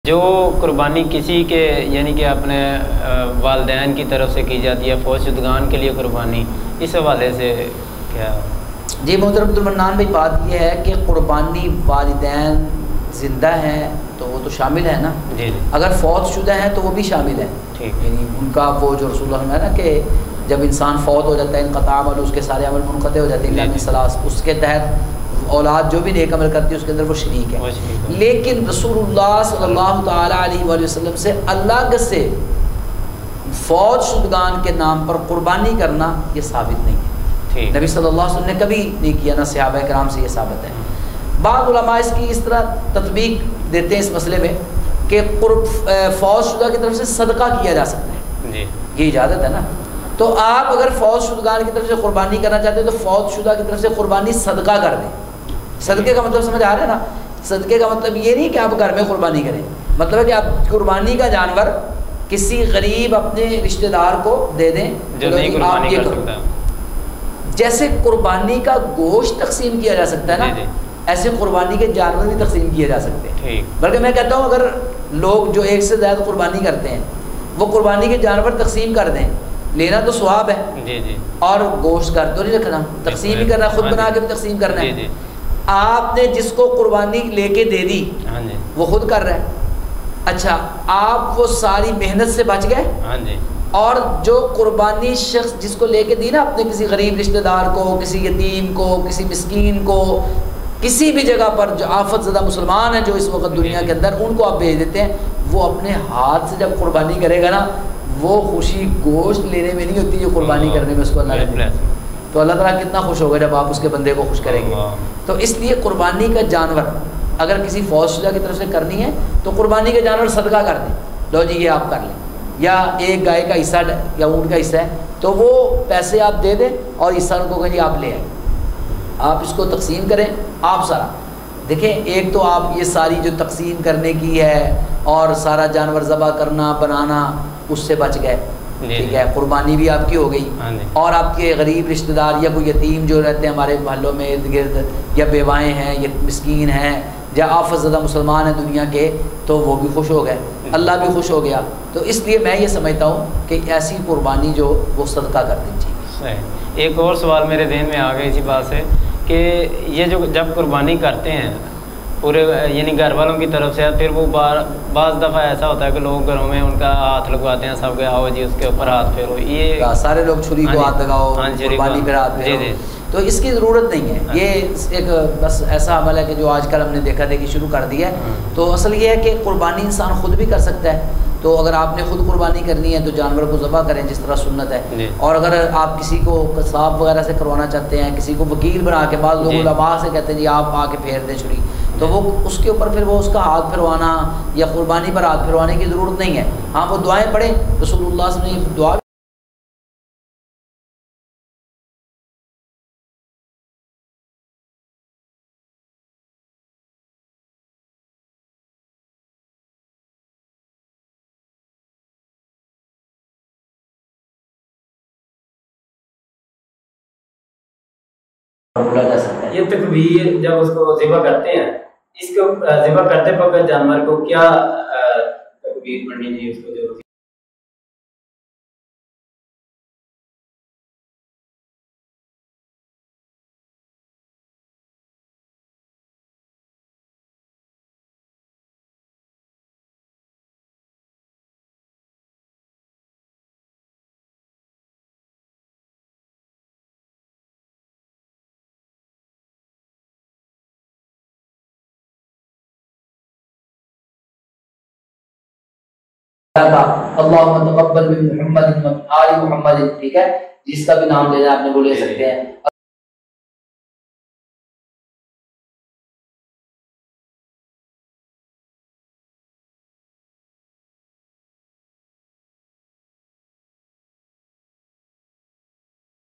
جو قربانی کسی کے یعنی کہ اپنے والدین کی طرف سے کی جاتی ہے فوت شدگان کے لیے قربانی، اس حوالے سے کیا؟ جی محترم عبدالمنان بھائی، بات یہ ہے کہ قربانی والدین زندہ ہیں تو وہ تو شامل ہے نا، جی اگر فوت شدہ ہیں تو وہ بھی شامل ہے، ٹھیک، یعنی ان کا وہ جو رسول اللہ ہے نا کہ جب انسان فوت ہو جاتا ہے انقطاع عمل، اس کے سارے عمل منقطع ہو جاتے ہیں، اس کے تحت اولاد جو بھی نیک عمل کرتی ہے اس کے اندر وہ شریک ہے۔ لیکن رسول اللہ صلی اللہ تعالیٰ علیہ وآلہ وسلم سے اللہ سے فوت شدگان کے نام پر قربانی کرنا یہ ثابت نہیں ہے، نبی صلی اللہ علیہ وسلم نے کبھی نہیں کیا، نہ صحابہ کرام سے یہ ثابت ہے۔ بعض علماء اس کی اس طرح تطبیق دیتے ہیں اس مسئلے میں کہ فوت شدہ کی طرف سے صدقہ کیا جا سکتا ہے، یہ اجازت ہے نا، تو آپ اگر فوت شدگان کی طرف سے قربانی کرنا چاہتے ہیں تو فوت شدہ کی طرف سے قربانی صدقہ کر دیں۔ صدقے کا مطلب سمجھ آ رہا ہے نا، صدقے کا مطلب یہ نہیں کہ آپ گھر میں قربانی کریں، مطلب ہے کہ آپ قربانی کا جانور کسی غریب اپنے رشتہ دار کو دے دیں جو نہیں قربانی کر سکتا۔ جیسے قربانی کا گوشت تقسیم کیا جا سکتا ہے نا، ایسے قربانی کے جانور بھی تقسیم کیے جا سکتے ہیں، بلکہ میں کہتا ہوں اگر لوگ جو ایک سے زیادہ قربانی کرتے ہیں وہ قربانی کے جانور تقسیم کر دیں، لینا تو ثواب ہے، اور گوشت کر تو نہیں رکھنا، تقسیم ہی کرنا، خود بنا کے بھی تقسیم کرنا ہے۔ آپ نے جس کو قربانی لے کے دے دی وہ خود کر رہا ہے، اچھا آپ وہ ساری محنت سے بچ گئے، اور جو قربانی شخص جس کو لے کے دی نا اپنے کسی غریب رشتہ دار کو، کسی یتیم کو، کسی مسکین کو، کسی بھی جگہ پر جو آفت زدہ مسلمان ہیں جو اس وقت دنیا کے اندر، ان کو آپ بھیج دیتے ہیں، وہ اپنے ہاتھ سے جب قربانی کرے گا نا وہ خوشی گوشت لینے میں نہیں ہوتی جو قربانی کرنے میں اس کو اللہ نے، تو اللہ تعالیٰ کتنا خوش ہوگا جب آپ اس کے بندے کو خوش کریں گے۔ تو اس لیے قربانی کا جانور اگر کسی فوت شدہ کی طرف سے کرنی ہے تو قربانی کا جانور صدقہ کر دیں، لو جی یہ آپ کر لیں، یا ایک گائے کا حصہ یا اونٹ کا حصہ ہے تو وہ پیسے آپ دے دیں اور حصہ ان کو کہیں آپ لے آئیں، آپ اس کو تقسیم کریں۔ آپ سارا دیکھیں، ایک تو آپ یہ ساری جو تقسیم کرنے کی ہے اور سارا جانور ذبح کرنا بنانا اس سے بچ گئے، ٹھیک ہے، قربانی بھی آپ کی ہو گئی، اور آپ کے غریب رشتہ دار یا کوئی یتیم جو رہتے ہیں ہمارے محلوں میں ارد گرد، یا بیوائیں ہیں یا مسکین ہیں یا آفت زدہ مسلمان ہیں دنیا کے، تو وہ بھی خوش ہو گئے، اللہ بھی خوش ہو گیا۔ تو اس لیے میں یہ سمجھتا ہوں کہ ایسی قربانی جو وہ صدقہ کر دیں چاہیے۔ ایک اور سوال میرے ذہن میں آ گیا اسی بات سے کہ یہ جو جب قربانی کرتے ہیں پورے یعنی گھر والوں کی طرف سے، پھر وہ بعض دفعہ ایسا ہوتا ہے کہ لوگ گھروں میں ان کا ہاتھ لگواتے ہیں، سب کے آؤ جی اس کے اوپر ہاتھ پھیرو، یہ سارے لوگ چھری کو ہاتھ لگاؤ، قربانی پہ ہاتھ پھیرو، تو اس کی ضرورت نہیں ہے، یہ ایک بس ایسا عمل ہے کہ جو آج کل ہم نے دیکھا دیکھی شروع کر دیا ہے۔ تو اصل یہ ہے کہ قربانی انسان خود بھی کر سکتا ہے، تو اگر آپ نے خود قربانی کرنی ہے تو جانور کو ذبح کریں جس طرح سنت ہے، اور اگر آپ کسی کو قصاب وغیرہ سے کروانا چاہتے ہیں، کسی کو وکیل بنا کے، بعض لوگ علماء سے کہتے ہیں جی آپ آ کے پھیر دیں چھری، تو وہ اس کے اوپر پھر وہ اس کا ہاتھ پھروانا یا قربانی پر ہاتھ پھروانے کی ضرورت نہیں ہے۔ ہاں وہ دعائیں پڑھیں، رسول اللہ صلی اللہ علیہ وسلم نے دعا بولا جا سکتا ہے۔ یہ تکبیر جب اس کو ذبح کرتے ہیں، اس کو ذبح کرتے وقت جانور کو کیا تکبیر پڑھنی چاہیے اس کو جو اللہم تقبل من محمد و آل محمد، ٹھیک ہے، جس کا بھی نام لینا آپ نے وہ لے سکتے ہیں۔